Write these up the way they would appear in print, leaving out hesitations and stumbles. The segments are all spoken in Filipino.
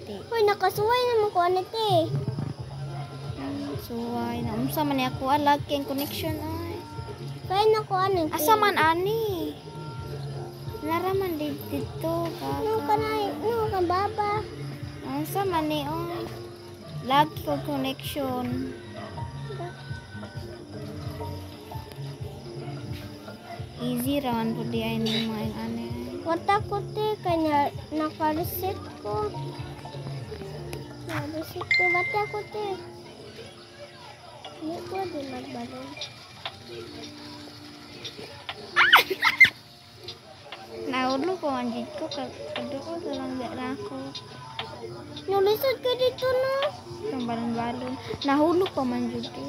ati. Hoy, nakasuway naman ko anite. Suway na. Unsa man ni ako alag kay connection ay. Kaya na ko anite. Asa man ani? Naraman dito No kanay, no kan baba. Unsa man ni on? Lag ko connection. Easy raman po di ay ni mo ang ani. Wata ko te kanya naka-reset ko. Na-reset ko wata ko te. Hindi ko di magbalon. Naulo ko ang jid ko kaduol sa lang na ako. Nulisod ka dito no. Itong balon-balon. Nahulog pa man jud ko.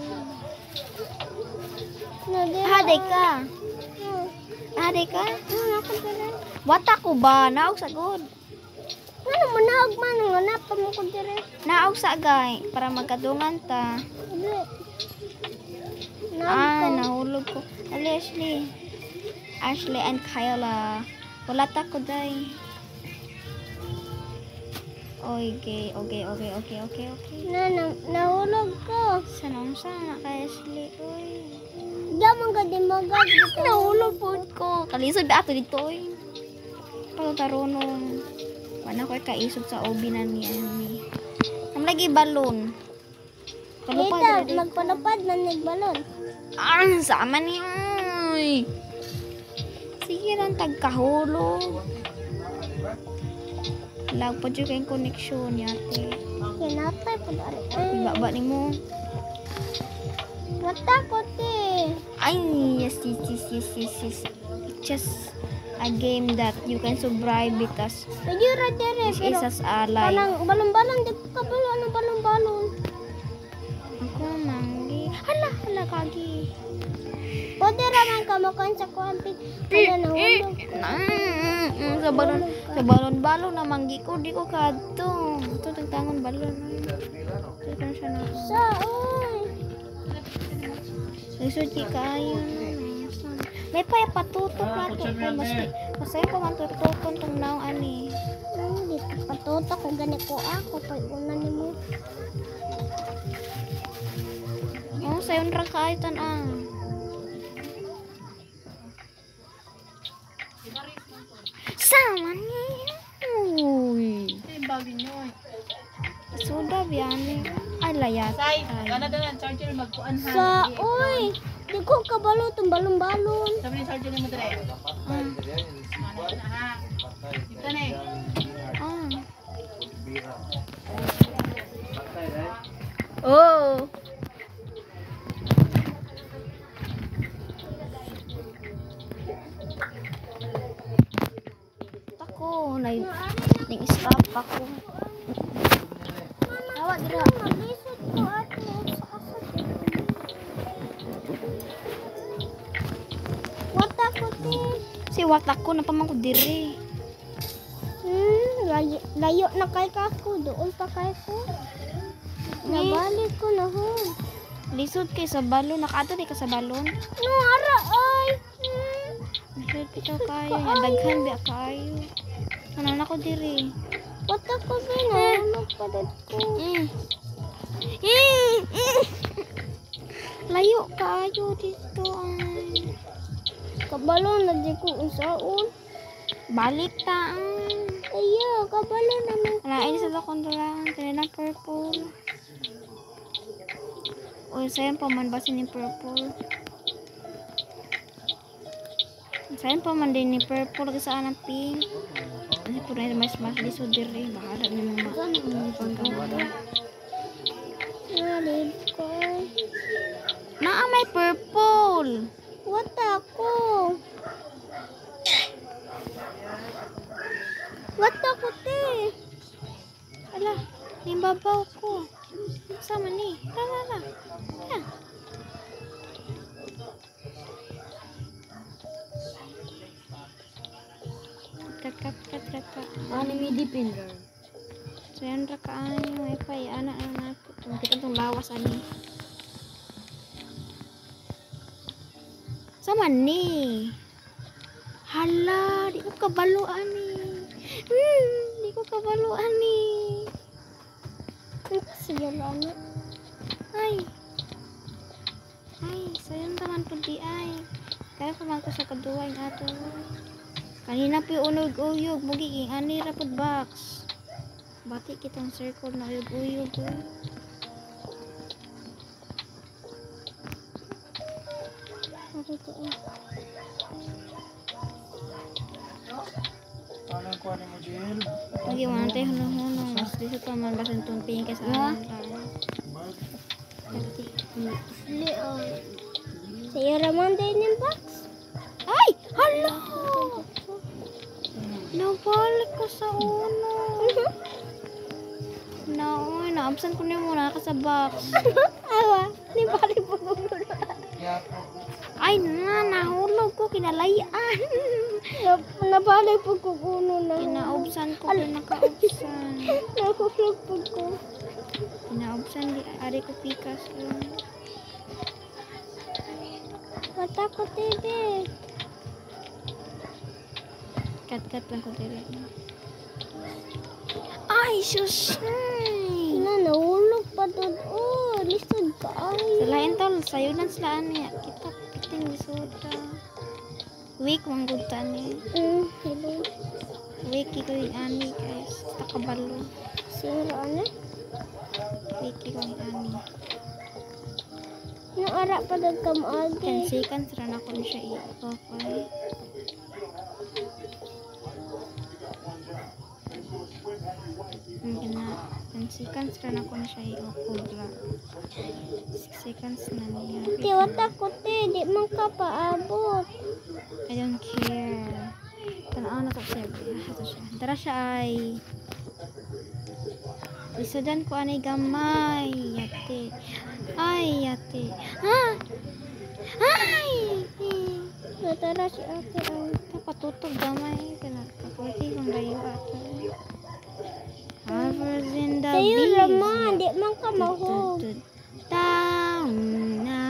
Hade ka. Hade ka? Ako pala. Wata ko ba? Naog sa good. Ano mo naog man nga pa mo ko dire. Naog sa agay para magkadungan ta. Nahulog ko. Ali, Ashley and Kyla. Wala ta ko day. Okay. Nahulog ko. Sana kay Ashley. Oy. Damang ka din magag. Nahulog po ko. Kalisod ato dito oy. Pagtarunong. Wala ko kaisod sa obi na ni Amy. Ang lagi balon. Dito, magpalapad na nagbalon. Sama ni oy. Sige lang tagkahulog. Lag pa dyan kayong connection yate. Kinatay po dari. Ibaba ni mo. Matakot eh. Ay, yes. Just a game that you can survive because Medyo radere. this is as ally. Parang balon-balon. Di ko kabalo. Ano balon-balon? Ako manggi. Hala kagi. Pwede raman ka makan sa kuwampit. Kaya nahulog. Sa balon-balon na manggi ko. Di ko kadto. Ito tagtangon balon. Ito siya na. Saan? Nagsuji kayo. May patutok na ito. Masaya ko man tutukon itong naong ani. Di ko patutok kung gani ko ako. Pag-una ni mo. Sayon ra kayo tan Sama ni. Uy. Sudah biyane. Ay layat. Kana dalan charger magkuan ha. Sa, uy! Di ko kabalo itong balon-balon. Sabi ni charger mo dire. Ha. Ito na eh. Oh. Tako, nag-stop ako. Awak dira. Malisod ko ato. Wata ko te. Si watak ko napamang ko diri. Layo na kay kako. Doon pa kay ko. Nabalik ko na ho. Lisod kay sa balon. Nakato di ka sa balon. No, ara ay. Lisod kita kayo. Daghan biya kayo. Ano na ko diri. Wata ko binahulog pa dad ko. Layo kayo dito ay. Kabalo na di ko usaon. Balik ta. Ayo, kabalo naman. Lain sa kontrolan. Kanina purple. Uy, sayang pa man basin ni purple. Sayang pa man din ni purple kasi saan ang pink. Kasi po rin mas lisod diri. Bahala ni mga pagkawa. Nalid ko. May purple. Wata ko. Wata ko te. Ala, nimbabaw ko. Sama ni. Tara. Yan. Kat. Ano may dipin girl? So yan ra kaayo. Wifi. Anak. Kita itong lawas ani. Sama ni. Hala, di ko kabalo ani. Di ko kabalo ani. Sige lang. Ay. Ay, sayang taman po di ay. Kaya pa man ko sa kaduwa yung ato. Kanina po yung unog-uyog. Mugiging ani rapod box. Bati kitang circle na uyog-uyog. Ano ang kuha mo, Jill? Lagi mo nantay hunong-hunong. Mas dito pa man basan tumping ka sa alam. Sa'yo raman din yung box. Ay! Hala! Nabalik ko sa uno. Naoy, naabsan ko niyo muna ka sa box. Awa, di bali po gulo. Ay na, nahulog ko, kinalayan. Nabali po ko uno na. Kinaubsan ko, pinakaubsan. Nahulog po ko. Kinaubsan, di ari ko pikas. Mata ko tibi. Kat-kat lang ko dire. Ay, sus! Ay! Nahulog pa doon. Oh, lisod ka ay. Selain tol, sayunan sila niya. Kita piting disuda. Week, mangguta ni. Hello. Wiki ko yung ani guys. Takabalo. Sira na. Wiki ko yung ani. Nung ara pa doon ka maagi. Kansikan, sira na ko na siya i-okay. Kansikan, sira na ko na siya i-okay. 6 seconds na niya. Tiwata ko te, di man ka paabot. I don't care. Tanaan na to siya. Ito siya. Tara siya ay. Isudan ko anay gamay. Yate. Ay, yate. Ha? Ay! Natara si ate ay. Patutog gamay. Pinagkakulti kong layo ato. Harvard in the Sa'yo bees. raman, di man ka mahog. Down na.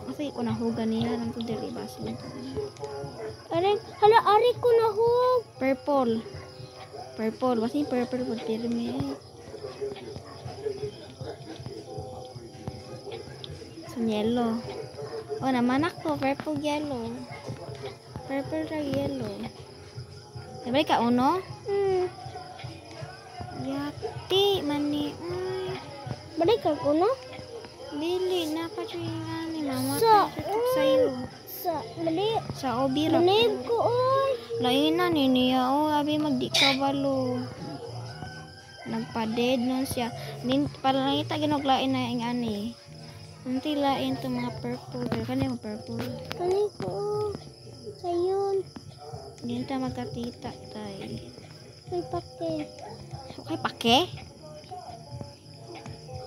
Kasi ko nahugan niya. Lang ko diri basin ito. Hala, ari ko nahog. Purple. Purple. Basta yung purple pag pirmi eh. So, yellow. Oh, naman ako. Purple, yellow. Purple ra yellow. Sabay ka, uno? Yati, mani. Ay. Balik ka ko no? Dili, napatuloy ni mama. Sa, Sa'yo. balik. Sa obira. Balik ko oy. Lain na niya. Oh, abi magdi ka balo. Nagpa-dead nun siya. Para nakita ginuglain na yung ani. Unti lain to mga purple. Pero kanina yung purple. Balik ko. Sayon. Hindi tayo magkatita tayo. May pake. Okay, pake?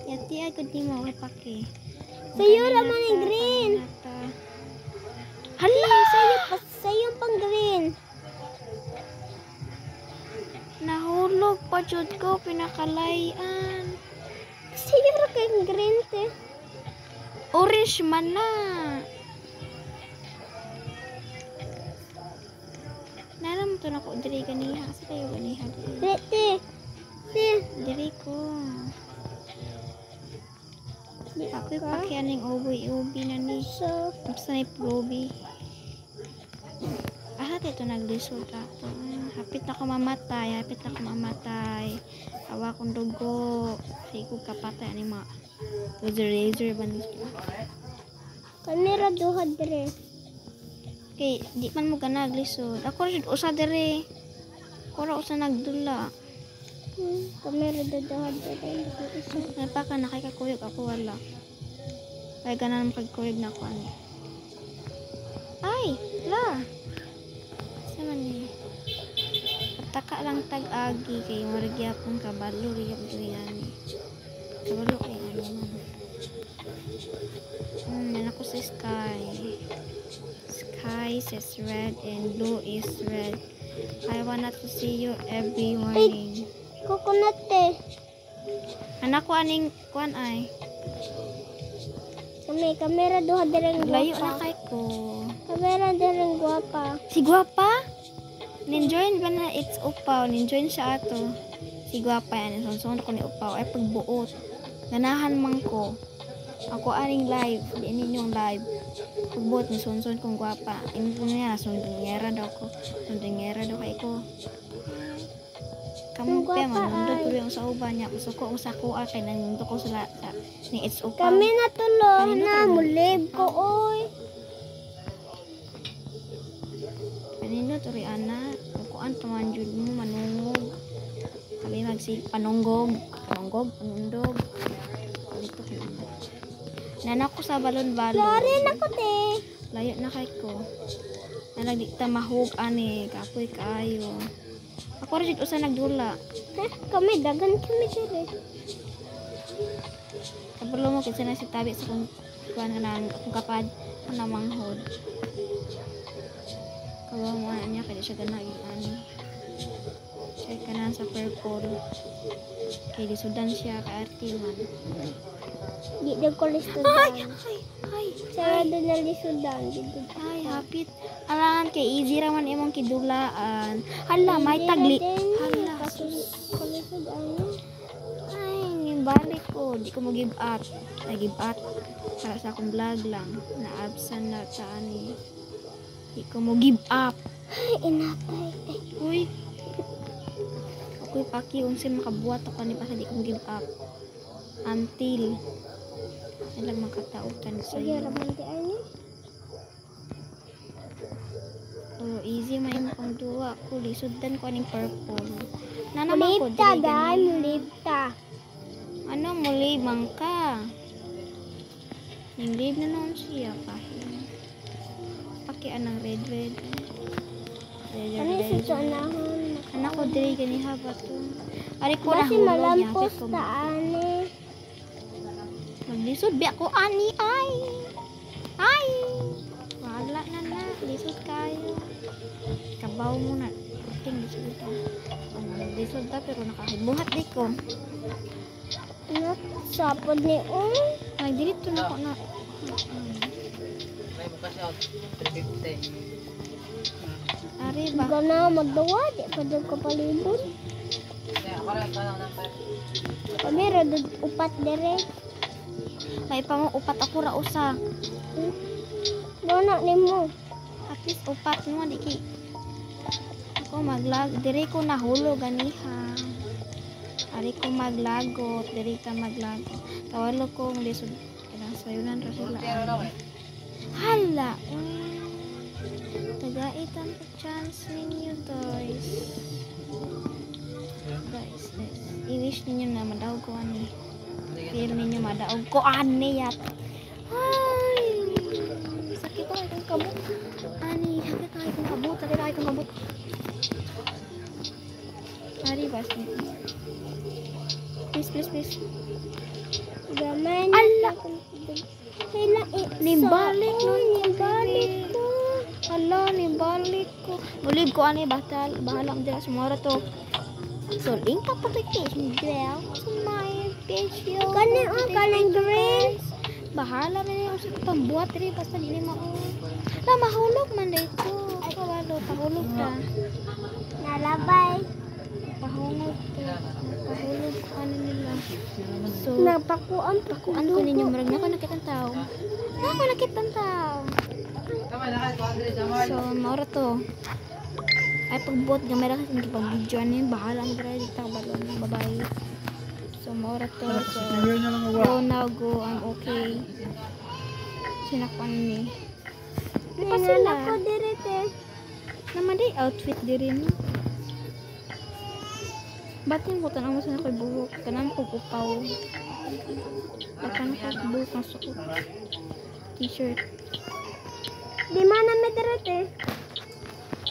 Yati ay kundi mo. Okay, pake. Sa'yo naman yung green. Hala! Sa'yo pang green. Nahulog pa jud ko. Pinakalayan. Sa'yo ra kayong green te. Orange man na. Nalam to na ko diri ganiha. Kasi kayo ganiha diri. Te. Diri ko. Ako'y pakyan ng ubi na ni. So, Basta na probi. Ito naglisod ako. Hapit na ako mamatay. Awa kong dugo. Sige ko kapatay. Ano yung mga laser ba nito? kamera duha dire. Okay, di man mo ka naglisod. Ako rin usa dire. Ako rin usa nagdula. Kamera duha dire. Napaka nakikakuyog ako wala. Kaya ganan magkuyog na ako ani. Ay! La! Sama ni. Pataka lang tag-agi kay marigya pong kabalo riyap ni. Kabalo kay ano man. Yan ako sa sky. Sky says red and blue is red. I wanna to see you every morning. Coconut te. Anak ko aning kuan ay. Kamera duha dire Layo na guwapa. kay ko. Kamera dire guwapa. Si Guapa? Ninjoin ba na it's upaw? Ninjoin siya ato. Si gwapa yan, sunod ko ni upaw ay pagbuot. Ganahan man ko. Ako aring live, di ninyong live. Pagbuot ni sunod kong gwapa. Ino niya, sundingera daw ko. Sundingera daw kay ko. Kamu pa man, nandun ko yung sa uban niya. Gusto ko sa kuha kay nandun ko sa ni it's upaw. Kami natulog na mulib ko oy. Kanino to ri ana, kuan paman jud mo manungog. Kami panunggog, panundog. Dito ko. Nanak ko sa balon-balon. Lari na ko te. Layo na kay ko. Nalagdi ta mahug ani, kapoy kaayo. Ako rin usa nagdula. Kami dagan kami dire. Kabalo mo kinsa na si tabi sa kung kuan kanang kung kapad na manghod. Kawawa mo na niya kaya siya ganagin ani. Siya kanan sa purple. Kaya lisudan siya ka artiman. Di dag ko listudan. Ay. Sarado na lisudan. Ay, hapit. Alangan kay easy raman imong kidulaan. Hala, may tagli. Hala, Kalisudan. ay, balik ko. Di ko mag-give up. Nag-give up. Para sa akong vlog lang. Na-absent na sa ani. Di ko mag-give up. Ay, inapay. Uy. Ako'y pakiunsi makabuhat ako ni pa sa di ko mag-give up. Until ilang makatautan sa Sige, iyo. raman di ani. Oh, easy may mo pang duwa ko. Lisudan ko aning purple. Nanaman ko Mulibta, dili guys. gani. Mulibta. Ano muli mangka? Yung live na noon siya kahit. Paki anang red. Ano yung susunahan? Anak ko dili gani haba to. Ari ko na Basi hulog malampos ko. ta ani. Maglisod bi ako ani ay. Wala na. Lisod kayo. Kabaw mo na. Ting lisod ka. Lisod ta pero nakahibuhat di ko. Ano? Sapod ni Ay dito na ko na. May mo kasi out 350. Ari ba? Ikaw na magdawa. Di pa doon ka palibot. Kaya ako lang ng number. Kami radod upat dire. May pa mo upat ako ra usa. Doon ni mo. At least upat mo di ki. Ako maglag dire ko nahulog ganiha. Ari ko maglagot, dire ka maglagot. Kawalo ko lisod kanang sayunan ra sila. Pero daw eh. Hala. Tagaitan pa chance ninyo guys. Guys. I-wish ninyo na madaog ko ani. Feel ninyo madaog ko ani yat. Ay. Sakit ako itong kabut. Ani, sakit ako itong kabut. Sakit ako itong kabut. Ari bas. Please. Gamay na. Ala. Hila Nibalik nun. Nibalik ko. Hala, nibalik ko. Mulib ko ani bahala ko dyan sumara to. So, link up application girl. Sumaya page yun. Kanang green. Bahala na yung sa pambuhat rin. Basta di mo. Mahulog man dito. Kawalo, pahulog ta. Nalabay. Pahulog ta. Pahulog ko ano nila. So, Napakuan pa ko. kuan ko ninyo. Marag na ako nakitang tao. Ako nakitang tao. Tama na kayo 200 naman. So, maura to. Ay, pagbuot gamay ra kasi pag-video ano yun. Bahala ang dira dito. Balon. Bye-bye. So, maura to. So, go now, go. I'm okay. Sinakpan ni. Di pa sila. Ako direte. Naman di outfit di rin. Batin ko tanong mo sa nakoy buhok. Tanang ko upaw. Tanang ko buhok na suot. T-shirt. Di mana may direte.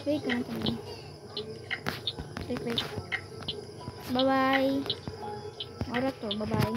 Wait, ganun tanong. Wait. Bye-bye. Oras to. Bye-bye.